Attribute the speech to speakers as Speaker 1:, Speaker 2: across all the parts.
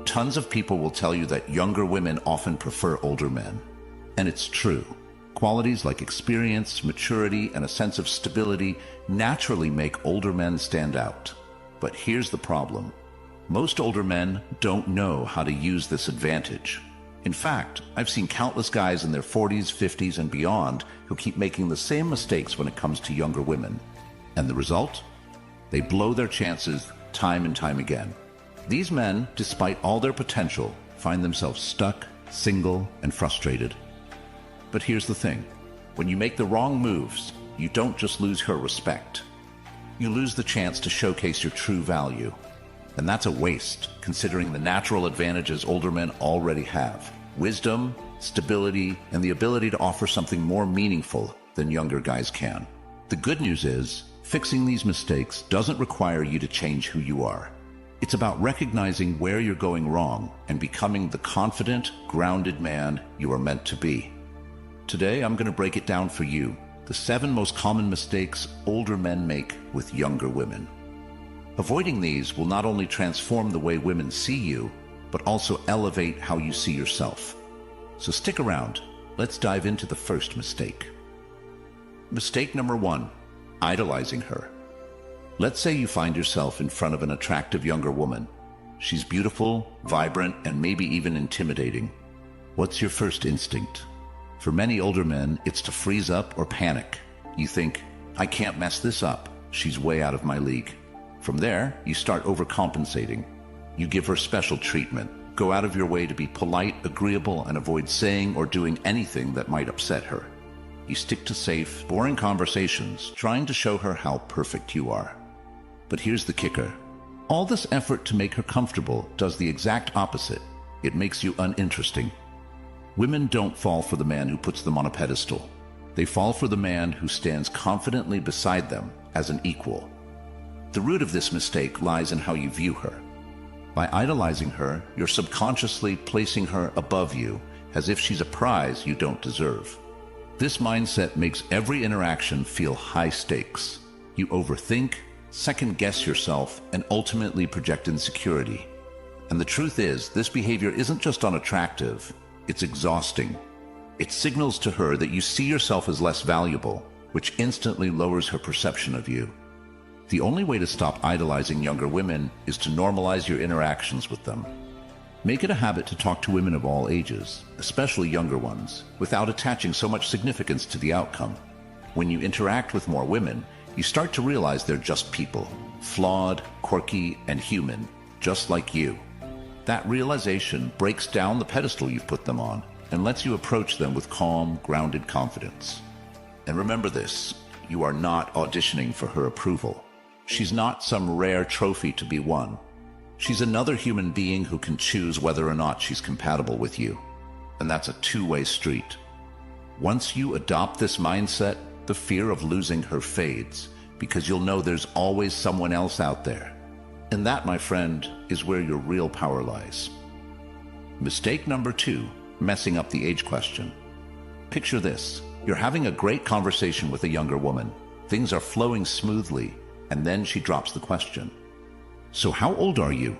Speaker 1: Tons of people will tell you that younger women often prefer older men. And it's true. Qualities like experience, maturity, and a sense of stability naturally make older men stand out. But here's the problem. Most older men don't know how to use this advantage. In fact, I've seen countless guys in their 40s, 50s, and beyond who keep making the same mistakes when it comes to younger women. And the result? They blow their chances time and time again. These men, despite all their potential, find themselves stuck, single, and frustrated. But here's the thing. When you make the wrong moves, you don't just lose her respect. You lose the chance to showcase your true value. And that's a waste, considering the natural advantages older men already have. Wisdom, stability, and the ability to offer something more meaningful than younger guys can. The good news is, fixing these mistakes doesn't require you to change who you are. It's about recognizing where you're going wrong and becoming the confident, grounded man you are meant to be. Today, I'm going to break it down for you, the 7 most common mistakes older men make with younger women. Avoiding these will not only transform the way women see you, but also elevate how you see yourself. So stick around. Let's dive into the first mistake. Mistake number 1, idolizing her. Let's say you find yourself in front of an attractive younger woman. She's beautiful, vibrant, and maybe even intimidating. What's your first instinct? For many older men, it's to freeze up or panic. You think, I can't mess this up. She's way out of my league. From there, you start overcompensating. You give her special treatment, go out of your way to be polite, agreeable, and avoid saying or doing anything that might upset her. You stick to safe, boring conversations, trying to show her how perfect you are. But here's the kicker. All this effort to make her comfortable does the exact opposite. It makes you uninteresting. Women don't fall for the man who puts them on a pedestal. They fall for the man who stands confidently beside them as an equal. The root of this mistake lies in how you view her. By idolizing her, you're subconsciously placing her above you, as if she's a prize you don't deserve. This mindset makes every interaction feel high stakes. You overthink, second-guess yourself, and ultimately project insecurity. And the truth is, this behavior isn't just unattractive, it's exhausting. It signals to her that you see yourself as less valuable, which instantly lowers her perception of you. The only way to stop idolizing younger women is to normalize your interactions with them. Make it a habit to talk to women of all ages, especially younger ones, without attaching so much significance to the outcome. When you interact with more women, you start to realize they're just people, flawed, quirky, and human, just like you. That realization breaks down the pedestal you've put them on and lets you approach them with calm, grounded confidence. And remember this, you are not auditioning for her approval. She's not some rare trophy to be won. She's another human being who can choose whether or not she's compatible with you. And that's a two-way street. Once you adopt this mindset, the fear of losing her fades, because you'll know there's always someone else out there. And that, my friend, is where your real power lies. Mistake number 2, messing up the age question. Picture this. You're having a great conversation with a younger woman. Things are flowing smoothly, and then she drops the question. So how old are you?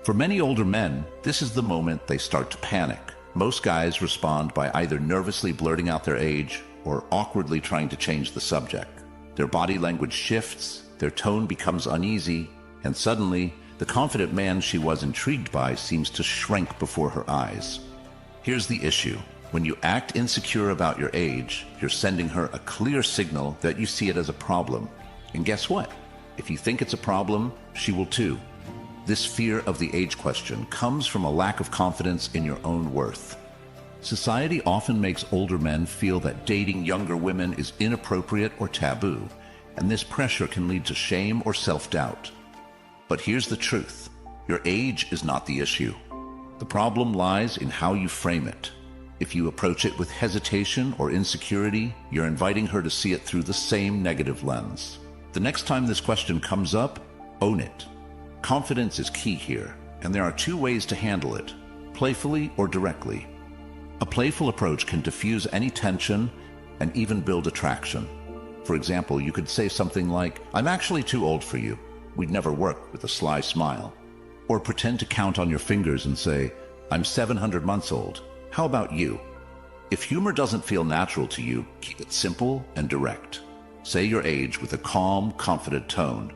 Speaker 1: For many older men, this is the moment they start to panic. Most guys respond by either nervously blurting out their age or awkwardly trying to change the subject. Their body language shifts, their tone becomes uneasy, and suddenly, the confident man she was intrigued by seems to shrink before her eyes. Here's the issue. When you act insecure about your age, you're sending her a clear signal that you see it as a problem. And guess what? If you think it's a problem, she will too. This fear of the age question comes from a lack of confidence in your own worth. Society often makes older men feel that dating younger women is inappropriate or taboo, and this pressure can lead to shame or self-doubt. But here's the truth. Your age is not the issue. The problem lies in how you frame it. If you approach it with hesitation or insecurity, you're inviting her to see it through the same negative lens. The next time this question comes up, own it. Confidence is key here, and there are 2 ways to handle it, playfully or directly. A playful approach can diffuse any tension and even build attraction. For example, you could say something like, "I'm actually too old for you. We'd never work," with a sly smile. Or pretend to count on your fingers and say, "I'm 700 months old. How about you?" If humor doesn't feel natural to you, keep it simple and direct. Say your age with a calm, confident tone.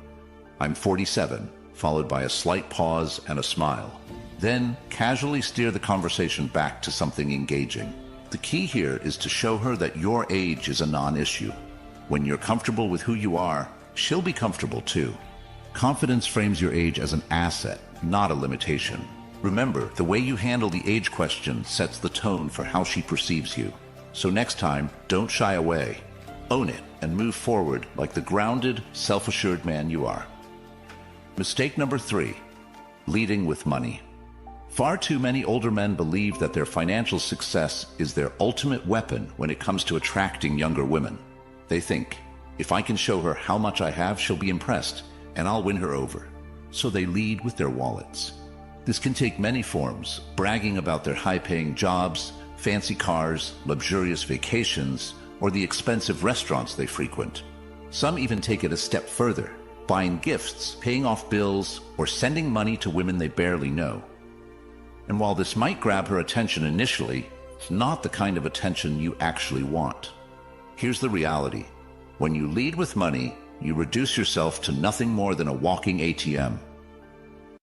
Speaker 1: "I'm 47, followed by a slight pause and a smile. Then casually steer the conversation back to something engaging. The key here is to show her that your age is a non-issue. When you're comfortable with who you are, she'll be comfortable too. Confidence frames your age as an asset, not a limitation. Remember, the way you handle the age question sets the tone for how she perceives you. So next time, don't shy away. Own it and move forward like the grounded, self-assured man you are. Mistake number 3, leading with money. Far too many older men believe that their financial success is their ultimate weapon when it comes to attracting younger women. They think, if I can show her how much I have, she'll be impressed, and I'll win her over. So they lead with their wallets. This can take many forms, bragging about their high-paying jobs, fancy cars, luxurious vacations, or the expensive restaurants they frequent. Some even take it a step further, buying gifts, paying off bills, or sending money to women they barely know. And while this might grab her attention initially, it's not the kind of attention you actually want. Here's the reality. When you lead with money, you reduce yourself to nothing more than a walking ATM.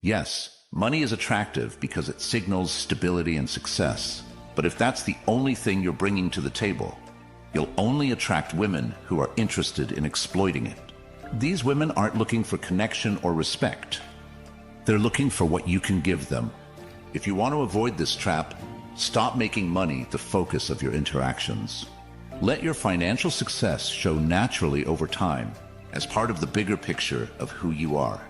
Speaker 1: Yes, money is attractive because it signals stability and success. But if that's the only thing you're bringing to the table, you'll only attract women who are interested in exploiting it. These women aren't looking for connection or respect. They're looking for what you can give them. If you want to avoid this trap, stop making money the focus of your interactions. Let your financial success show naturally over time as part of the bigger picture of who you are.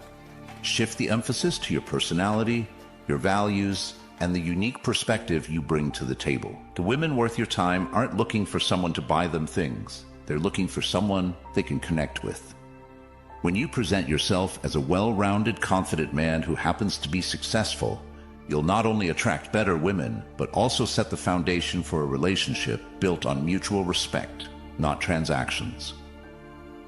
Speaker 1: Shift the emphasis to your personality, your values, and the unique perspective you bring to the table. The women worth your time aren't looking for someone to buy them things. They're looking for someone they can connect with. When you present yourself as a well-rounded, confident man who happens to be successful, you'll not only attract better women, but also set the foundation for a relationship built on mutual respect, not transactions.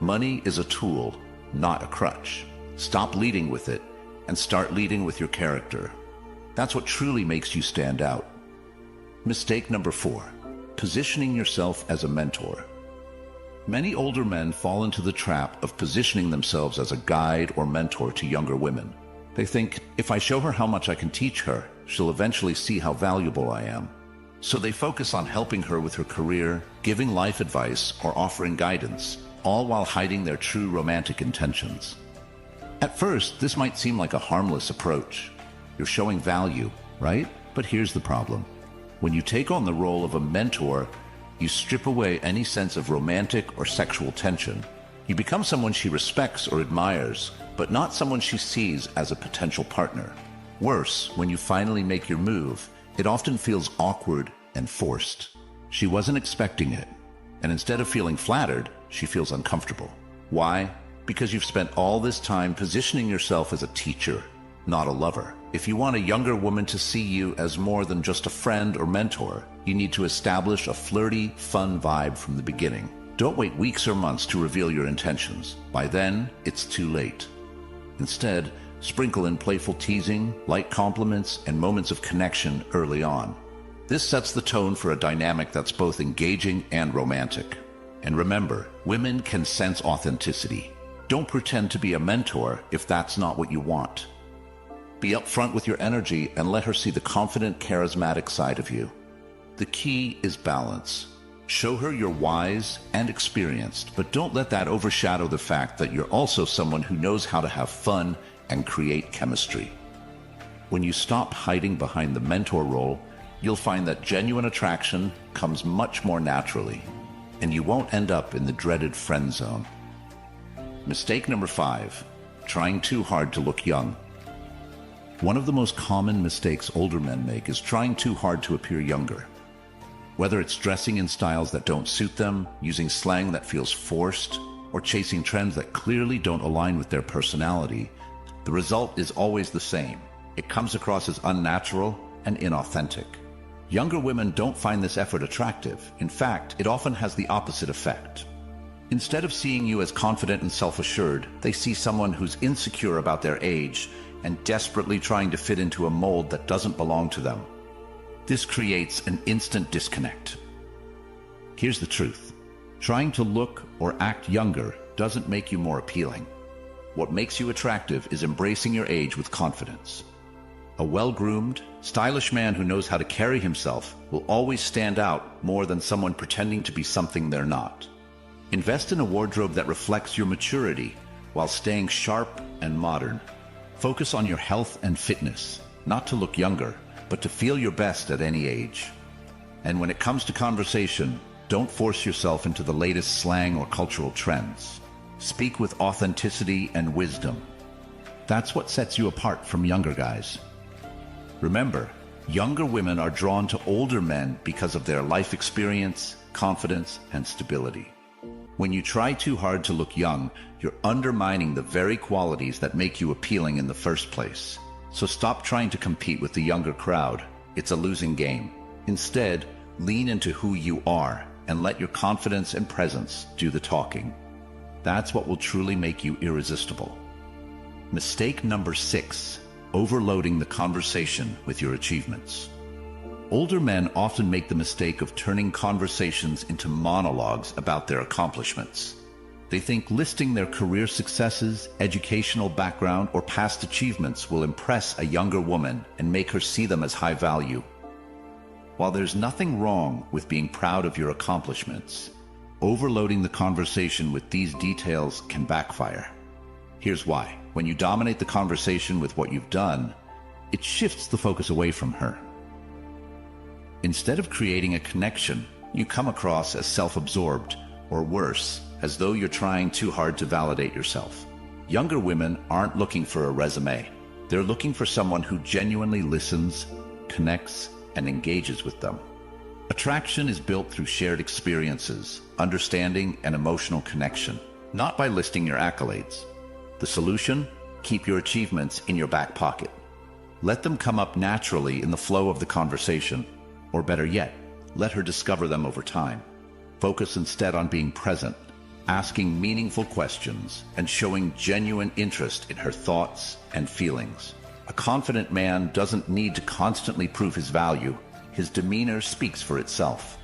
Speaker 1: Money is a tool, not a crutch. Stop leading with it and start leading with your character. That's what truly makes you stand out. Mistake number 4, positioning yourself as a mentor. Many older men fall into the trap of positioning themselves as a guide or mentor to younger women. They think, if I show her how much I can teach her, she'll eventually see how valuable I am. So they focus on helping her with her career, giving life advice, or offering guidance, all while hiding their true romantic intentions. At first, this might seem like a harmless approach. You're showing value, right? But here's the problem. When you take on the role of a mentor, you strip away any sense of romantic or sexual tension. You become someone she respects or admires, but not someone she sees as a potential partner. Worse, when you finally make your move, it often feels awkward and forced. She wasn't expecting it, and instead of feeling flattered, she feels uncomfortable. Why? Because you've spent all this time positioning yourself as a teacher, not a lover. If you want a younger woman to see you as more than just a friend or mentor, you need to establish a flirty, fun vibe from the beginning. Don't wait weeks or months to reveal your intentions. By then, it's too late. Instead, sprinkle in playful teasing, light compliments, and moments of connection early on. This sets the tone for a dynamic that's both engaging and romantic. And remember, women can sense authenticity. Don't pretend to be a mentor if that's not what you want. Be upfront with your energy and let her see the confident, charismatic side of you. The key is balance. Show her you're wise and experienced, but don't let that overshadow the fact that you're also someone who knows how to have fun and create chemistry. When you stop hiding behind the mentor role, you'll find that genuine attraction comes much more naturally, and you won't end up in the dreaded friend zone. Mistake number 5, trying too hard to look young. One of the most common mistakes older men make is trying too hard to appear younger. Whether it's dressing in styles that don't suit them, using slang that feels forced, or chasing trends that clearly don't align with their personality, the result is always the same. It comes across as unnatural and inauthentic. Younger women don't find this effort attractive. In fact, it often has the opposite effect. Instead of seeing you as confident and self-assured, they see someone who's insecure about their age, and desperately trying to fit into a mold that doesn't belong to them. This creates an instant disconnect. Here's the truth. Trying to look or act younger doesn't make you more appealing. What makes you attractive is embracing your age with confidence. A well-groomed, stylish man who knows how to carry himself will always stand out more than someone pretending to be something they're not. Invest in a wardrobe that reflects your maturity while staying sharp and modern. Focus on your health and fitness, not to look younger, but to feel your best at any age. And when it comes to conversation, don't force yourself into the latest slang or cultural trends. Speak with authenticity and wisdom. That's what sets you apart from younger guys. Remember, younger women are drawn to older men because of their life experience, confidence, and stability. When you try too hard to look young, you're undermining the very qualities that make you appealing in the first place. So stop trying to compete with the younger crowd. It's a losing game. Instead, lean into who you are and let your confidence and presence do the talking. That's what will truly make you irresistible. Mistake number 6, overloading the conversation with your achievements. Older men often make the mistake of turning conversations into monologues about their accomplishments. They think listing their career successes, educational background, or past achievements will impress a younger woman and make her see them as high value. While there's nothing wrong with being proud of your accomplishments, overloading the conversation with these details can backfire. Here's why. When you dominate the conversation with what you've done, it shifts the focus away from her. Instead of creating a connection, you come across as self-absorbed, or worse, as though you're trying too hard to validate yourself. Younger women aren't looking for a resume. They're looking for someone who genuinely listens, connects, and engages with them. Attraction is built through shared experiences, understanding, and emotional connection, not by listing your accolades. The solution? Keep your achievements in your back pocket. Let them come up naturally in the flow of the conversation, or better yet, let her discover them over time. Focus instead on being present, asking meaningful questions, and showing genuine interest in her thoughts and feelings. A confident man doesn't need to constantly prove his value. His demeanor speaks for itself.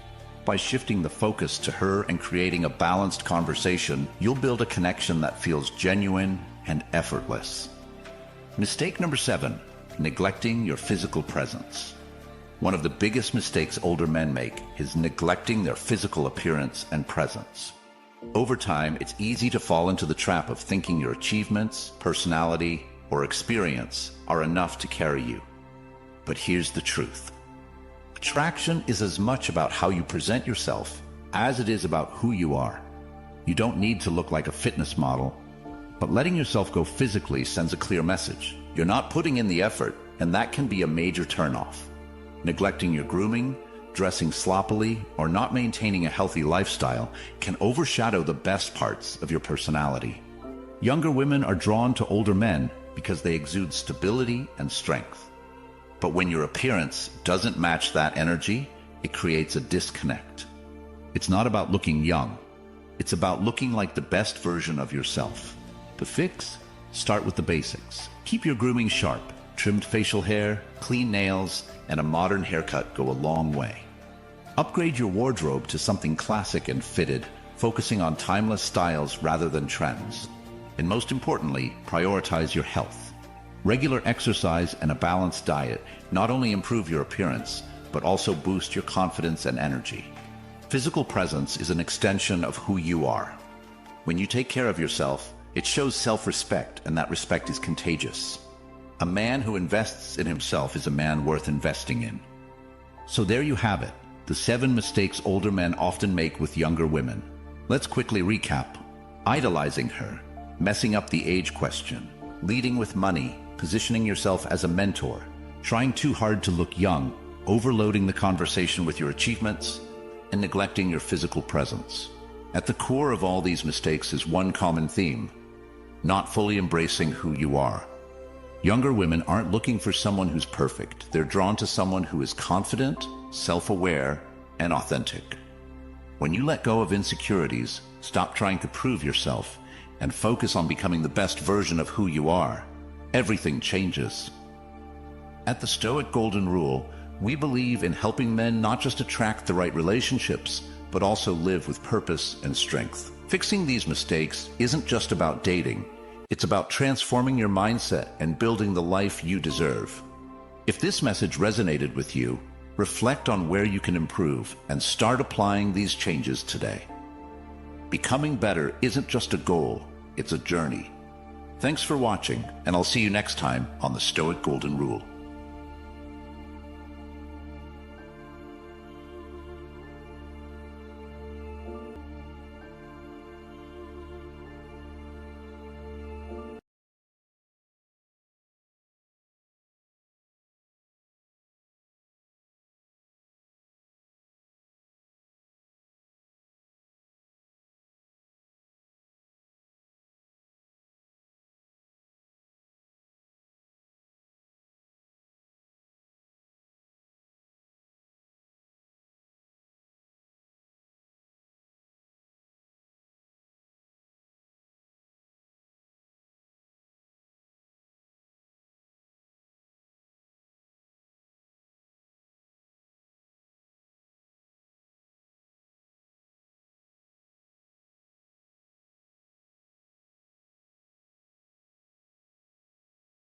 Speaker 1: By shifting the focus to her and creating a balanced conversation, you'll build a connection that feels genuine and effortless. Mistake number 7, neglecting your physical presence. One of the biggest mistakes older men make is neglecting their physical appearance and presence. Over time, it's easy to fall into the trap of thinking your achievements, personality, or experience are enough to carry you. But here's the truth. Attraction is as much about how you present yourself as it is about who you are. You don't need to look like a fitness model, but letting yourself go physically sends a clear message. You're not putting in the effort, and that can be a major turnoff. Neglecting your grooming, dressing sloppily, or not maintaining a healthy lifestyle can overshadow the best parts of your personality. Younger women are drawn to older men because they exude stability and strength. But when your appearance doesn't match that energy, it creates a disconnect. It's not about looking young. It's about looking like the best version of yourself. The fix? Start with the basics. Keep your grooming sharp. Trimmed facial hair, clean nails, and a modern haircut go a long way. Upgrade your wardrobe to something classic and fitted, focusing on timeless styles rather than trends. And most importantly, prioritize your health. Regular exercise and a balanced diet not only improve your appearance, but also boost your confidence and energy. Physical presence is an extension of who you are. When you take care of yourself, it shows self-respect, and that respect is contagious. A man who invests in himself is a man worth investing in. So there you have it, the 7 mistakes older men often make with younger women. Let's quickly recap. Idolizing her, messing up the age question, leading with money, positioning yourself as a mentor, trying too hard to look young, overloading the conversation with your achievements, and neglecting your physical presence. At the core of all these mistakes is one common theme: not fully embracing who you are. Younger women aren't looking for someone who's perfect. They're drawn to someone who is confident, self-aware, and authentic. When you let go of insecurities, stop trying to prove yourself, and focus on becoming the best version of who you are, everything changes. At the Stoic Golden Rule, we believe in helping men not just attract the right relationships, but also live with purpose and strength. Fixing these mistakes isn't just about dating. It's about transforming your mindset and building the life you deserve. If this message resonated with you, reflect on where you can improve and start applying these changes today. Becoming better isn't just a goal, it's a journey. Thanks for watching, and I'll see you next time on the Stoic Golden Rule.